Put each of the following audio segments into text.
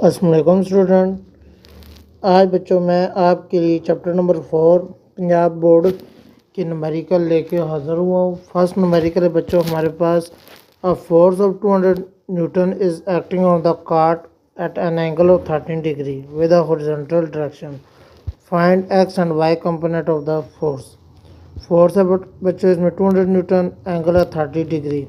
अस्सलाम स्टूडेंट। आज बच्चों मैं आपके लिए चैप्टर नंबर 4 पंजाब बोर्ड की न्यूमेरिकल लेके हाज़िर हुआ हूँ। फर्स्ट न्यूमेरिकल है बच्चों हमारे पास। A force of 200 newton is acting on the cart at an angle of 13 degree with a horizontal direction. Find x and y component of the force. Force है बच्चों इसमें 200 न्यूटन, एंगल है 30 degree.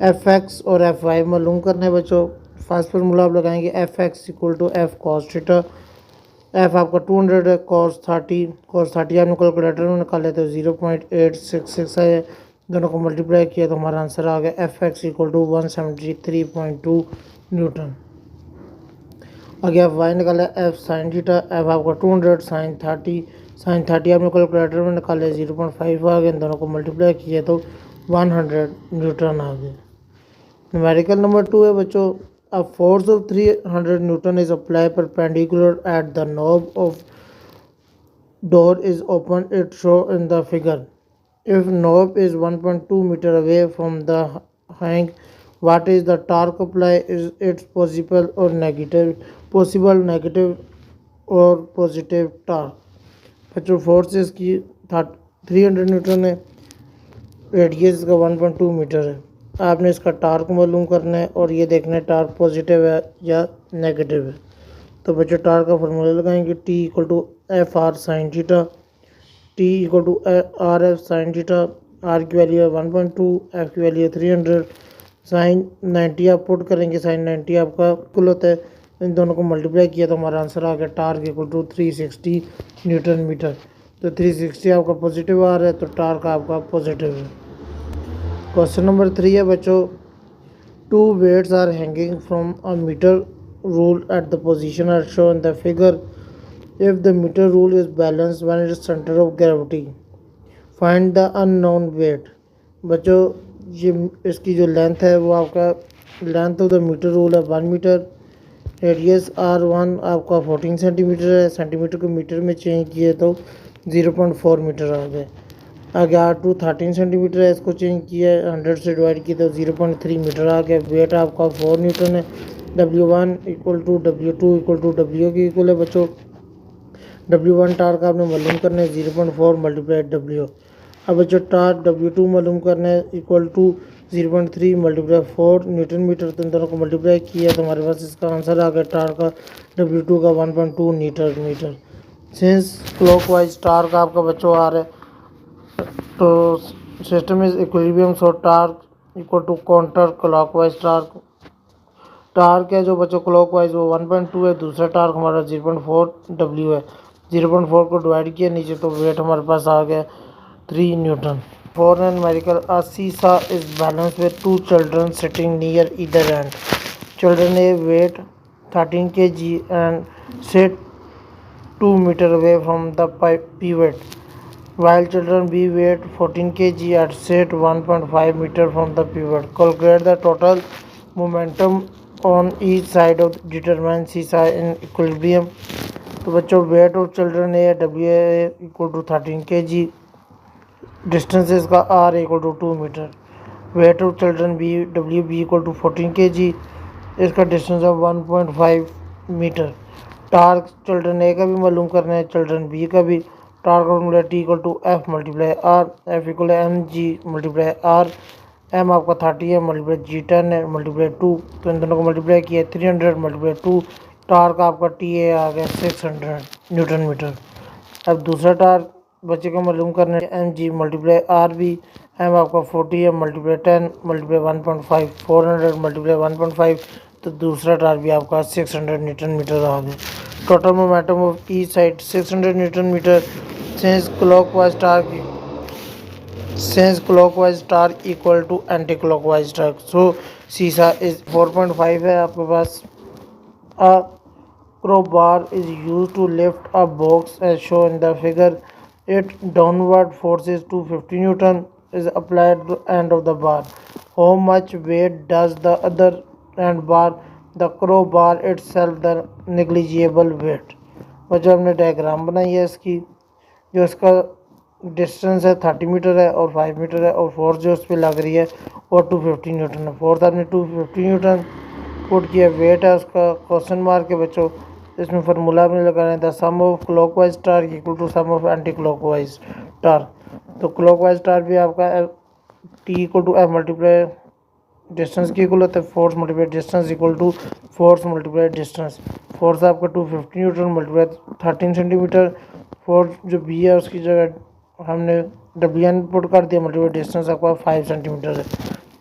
F x और F y मालूम करने बच्चों। First formula आप लगाएंगे F X equal to F cos theta. F आपका 200 है, कॉस 30 आपने कैलकुलेटर में निकाले तो 0.866 है। दोनों को मल्टीप्लाई किया तो हमारा आंसर आ गया F X equal to 173.2 newton. आगे एफ वाई निकाला एफ साइन थीटा। एफ आपका 200 साइन 30 आपने कैलकुलेटर में निकाले 0.5 आ गए। दोनों को मल्टीप्लाई किया तो 100 न्यूटन आ गए। न्यूमेरिकल नंबर 2 है बच्चों। A force of 300 Newton is applied perpendicular at the knob of door is open. It shown in the figure. If knob is 1.2 meter away from the hang, what is the torque applied? Is it possible or negative? Possible, negative or positive torque? बच्चों force इसकी 300 Newton है, radius का 1.2 metre है। आपने इसका torque मालूम करना है और ये देखना है टार्क पॉजिटिव है या नेगेटिव है। तो बच्चों टार्क का फार्मूला लगाएंगे T equal to F R sine theta. T equal to R F sine theta. R की वैल्यू है 1.2, एफ की वैल्यू है 300। साइन 90 आप पुट करेंगे, साइन 90 आपका कुल होता है। इन दोनों को मल्टीप्लाई किया तो हमारा आंसर आ गया torque equal to 360 newton metre. तो 360 आपका पॉजिटिव आ रहा है तो टार्क आपका पॉजिटिव है। क्वेश्चन नंबर 3 है बच्चों। Two weights are hanging from a metre rule at the position are shown the figure. If the metre rule is balance when it centre of gravity, find the unknown weight. बच्चों ये इसकी जो length है वो आपका length of the metre rule है 1 metre. Radius R1 आपका 14 centimetre है। सेंटीमीटर को मीटर में चेंज किए तो 0.4 मीटर आ गए। आगे R2 13 सेंटीमीटर है, इसको चेंज किया है 100 से डिवाइड किया तो 0.3 मीटर आ गया। वेट आपका 4 न्यूटन है। W1 equal to W2 equal to W की इक्वल है बच्चों। W1 टार्क आपने मालूम करना है 0.4 मल्टीप्लाई W। अब बच्चों टार्क W2 मालूम करना है equal to 0.3 multiply 4 newton metre. तो इन दोनों को मल्टीप्लाई किया तो हमारे पास इसका आंसर आ गया टार्क का W2 का 1.2 newton metre. Since clockwise torque आपका बच्चों आ रहा है तो system is equilibrium, so torque equal to counter clockwise torque. Torque है जो बच्चों क्लॉकवाइज वो 1.2 है, दूसरा टार्क हमारा 0.4 W है। 0.4 को डिवाइड किया नीचे तो वेट हमारे पास आ गया 3 newton. For numerical a seesaw is balance with two children sitting near either end. Children A weight 13 kg and sit 2 meter away from the pivot, while children B weight 14 kg at sit 1.5 meter from the pivot. Calculate the total momentum on each side of determine सीसा in equilibrium। तो बच्चों weight of children A W A equal to 13 kg, distance इसका R equal to 2 metre. Weight of children B W B equal to 14 kg, इसका distance है 1.5 metre. Torque children A का भी मालूम करना है, चिल्ड्रन बी का भी। Torque formula T equal to F multiply R. F equal M G multiply R. M आपका 30 है मल्टीप्लाई जी 10 है मल्टीप्लाई 2। तो इन दोनों को मल्टीप्लाई किया 300 मल्टीप्लाई 2। टार्क आपका टी ए आ गया 600 न्यूटन मीटर। अब दूसरा टार्क बच्चे को मालूम करना है M G multiply R B. M आपका 40 है मल्टीप्लाई 10 मल्टीप्लाई 1.5। 400 मल्टीप्लाई 1.5 तो दूसरा टार्क भी आपका 600 न्यूटन मीटर आ गया। Total momentum of each side 600 newton metre. Since clockwise torque equal to anti clockwise torque, so seesaw is 4.5 है आपके पास। अ crowbar is used to lift a box as shown in the figure. Its downward force is 250 Newton is applied to the end of the bar. How much weight does the other end bar? The crowbar itself the negligible weight। और जो हमने diagram बनाई है इसकी, जो इसका distance है 30 metre है और 5 मीटर है और फोर्स जो उस पर लग रही है और 250 न्यूटन है। फोर्स आपने 250 न्यूटन पुट किया, वेट है उसका क्वेश्चन मार्क के बच्चों। इसमें फार्मूला आपने लगाना है, the sum of clockwise torque equal to sum of anti clockwise torque. तो क्लॉकवाइज टार्क भी आपका T equal to F multiply distance की इक्वल होता है, force multiply distance equal to force multiply distance. Force आपका 250 न्यूटन मल्टीप्लाई 13 सेंटीमीटर। फोर्स जो B है उसकी जगह हमने डब्ल्यू पुट कर दिया, मल्टीप्लाई डिस्टेंस आपका 5 सेंटीमीटर है।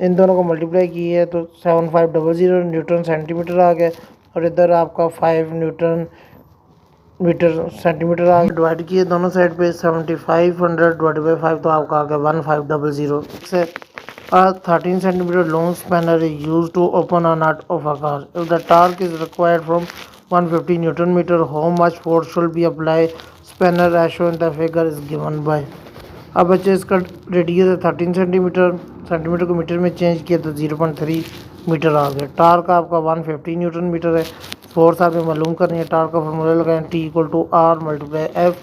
इन दोनों को मल्टीप्लाई किए है तो 7500 न्यूटन सेंटीमीटर आ गया, और इधर आपका 5 न्यूटन मीटर सेंटीमीटर आ गया। डिवाइड किए दोनों साइड पे 7500 डिवाइड बाई 5 तो आपका आ गया 1500 से। A 13 centimeter long spanner is used to open a nut of a car. If the torque is required from 150 Newton meter, how much force should be applied? Spanner as shown in the figure is given by. अब बच्चे इसका radius है 13 centimetre, centimetre को metre में change किया तो 0.3 metre आ गया। टार्क आपका 150 न्यूटन मीटर है। फोर्स आपने मालूम करनी है, टार्क का फॉर्मूला लगाएं, T equal to R multiply F,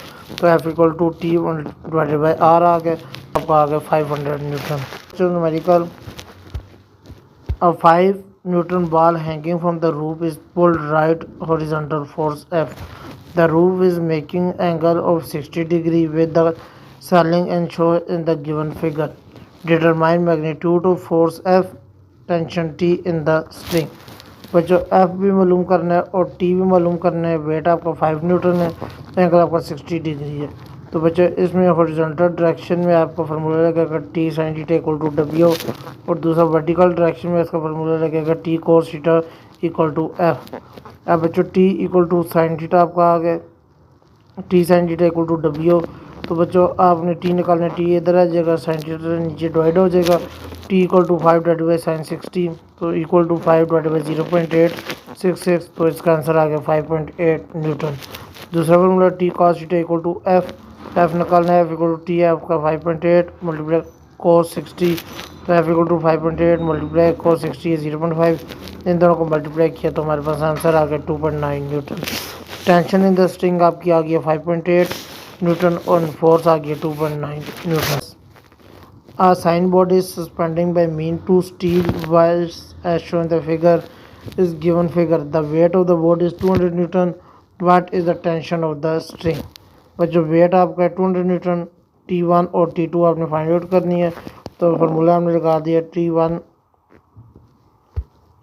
तो F equal to T divided by R आ गया, आपका आ गया 500 newton. Numerical A 5 Newton ball hanging from the roof is pulled right horizontal force F. The roof is making angle of 60 degree with the ceiling and shown in the given figure. Determine magnitude of force F, tension T in the string. बच्चों F भी मालूम करना है और T भी मालूम करना है। वेट आपका 5 न्यूटन है, एंगल आपका 60 डिग्री है। तो बच्चों इसमें हॉरिजॉन्टल डायरेक्शन में आपका फार्मूला लगेगा T sine theta equal to W, और दूसरा वर्टिकल डायरेक्शन में इसका फार्मूला लगेगा T cos theta equal to F. अब बच्चों T equal to sine theta आपका आ गया, T sine theta equal to W. तो बच्चों आपने टी निकालना, टी इधर आ जाएगा, साइन थीटा नीचे डिवाइड हो जाएगा। T equal to 5 divide by sine 60, तो इक्वल टू 5 डिवाइड बाई 0.866, तो इसका आंसर आ गया 5.8 न्यूटन। दूसरा formula T cos theta equal to F, F निकालना है, एफ इक्वल टू टी है आपका 5.8 मल्टीप्लाई कोस 60, तो F equal to 5.8 multiply cos 60 है 0.5। इन दोनों को मल्टीप्लाई किया तो हमारे पास आंसर आ गया 2.9 Newton. Tension in the string आपकी आ गई 5.8 न्यूटन और फोर्स आ गया 2.9 Newton. A signboard is suspending by mean to steel wires as shown in the figure is given figure. The weight of the board is 200 Newton. What is the tension of the string? बच्चों wait आपका 200 Newton, T1 और T2 आपने find out करनी है। तो formula हमने लगा दिया T1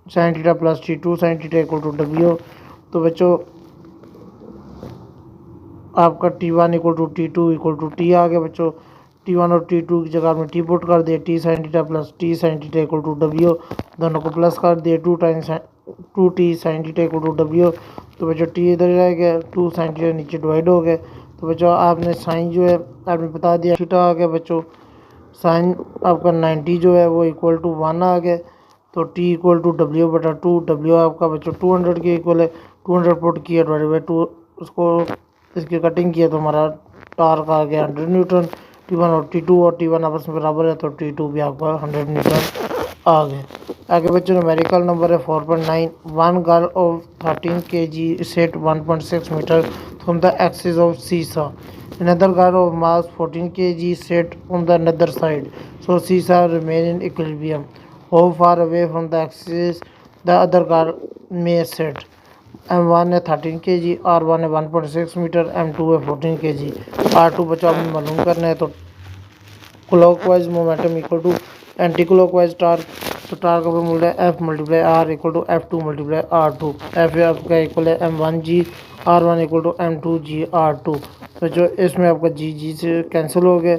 sine theta plus T2 sine theta equal to W. तो बच्चों आपका T1 equal to T2 equal to T आ गया। बच्चों T1 और T2 की जगह में टी पुट कर दिया, T sine theta plus T sine theta equal to W, दोनों को प्लस कर दिया, 2 T sine theta equal to W. तो बच्चों टी इधर रह गया, 2 साइन थीटा नीचे डिवाइड हो गए। तो बच्चों आपने साइन जो है आपने बता दिया थीटा आ गया। बच्चों साइन आपका 90 जो है वो इक्वल टू 1 आ गया, तो टी इक्वल टू डब्ल्यू बटा 2, डब्ल्यू आपका बच्चों 200 के इक्वल है, 200 पुट किया डिवाइड बाई 2, उसको इसकी कटिंग किया तो हमारा टार्क आ गया 100 न्यूटन। T1 और T2 और T1 आपस में बराबर है तो T2 भी आपका 100 न्यूटन आ गए। आगे बच्चों न्यूमेरिकल नंबर है 4.9। One girl of 13 kg set 1.6 metre from the axis of seesaw. Another girl of mass 14 kg set on the other side, so seesaw remain in equilibrium. How far away from the axis the other girl may set? M1 है 13 kg, R1 है 1.6 metre, M2 है 14 kg। R2 बच्चों आपने मालूम करना है, तो clockwise momentum equal to anti clockwise torque, तो टार्क का फॉर्मूला है F multiply R equal to F2 multiply R2। F आपका इक्वल है M1G, R1 equal to M2G R2। तो जो इसमें आपका जी से कैंसिल हो गए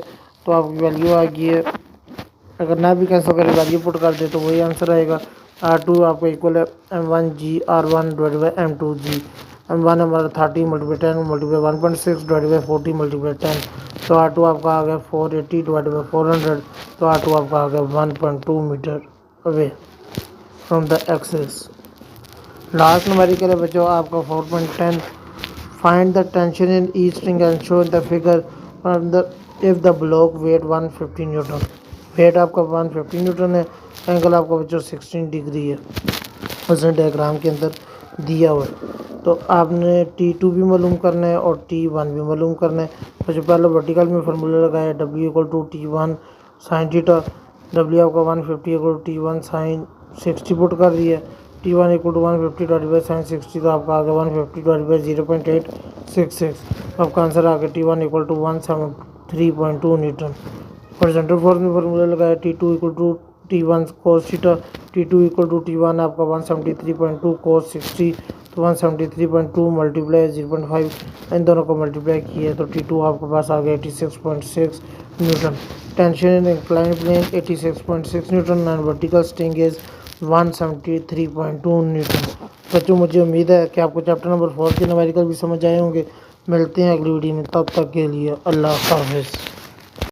तो आपकी वैल्यू आ गई है। अगर ना भी कैंसिल करें वैल्यू पुट कर दे तो वही आंसर आएगा। R2 आपका इक्वल है M1G R1 divide by M2G। M1 हमारा 30 multiply 10 multiply 1.6 divide by 40 multiply 10, तो R2 आपका आ गया 480 डिवाइड बाई 400, तो R2 आपका आ गया 1.2 metre away from the axis. Last numerical है बच्चों आपका 4.10। Find the tension in each string and show the figure if the block weight 150 newton. Weight आपका 150 न्यूटन है, एंगल आपका बच्चों 16 डिग्री है, उसने डायग्राम के अंदर दिया हुआ है। तो आपने T2 भी मालूम करना है और T1 भी मालूम करना है। तो पहले वर्टिकल में फार्मूला लगाया W equal to T1 sine theta, W आपका 150 equal to T1 sign 60 put कर दिया, T1 equal to 150 divide by 760, तो आपका आ गया 150 डिवाइड बाई 0.866। आपका आंसर आ गया T1 equal to 173.2 newton. Horizontal force में फॉर्मूला लगाया T2 equal to T1 cos theta, T2 equal to T1 आपका 173.2 cos 60, तो 173.2 मल्टीप्लाई 0.5 इन दोनों को मल्टीप्लाई किया तो T2 आपके पास आ गया 86.6 newton. Tension in incline plane 86.6 newton and vertical strain is 173.2 newton. बच्चों मुझे उम्मीद है कि आपको चैप्टर नंबर 4 के न्यूमेरिकल भी समझ आए होंगे। मिलते हैं अगली वीडियो में, तब तक के लिए अल्लाह हाफ़िज़।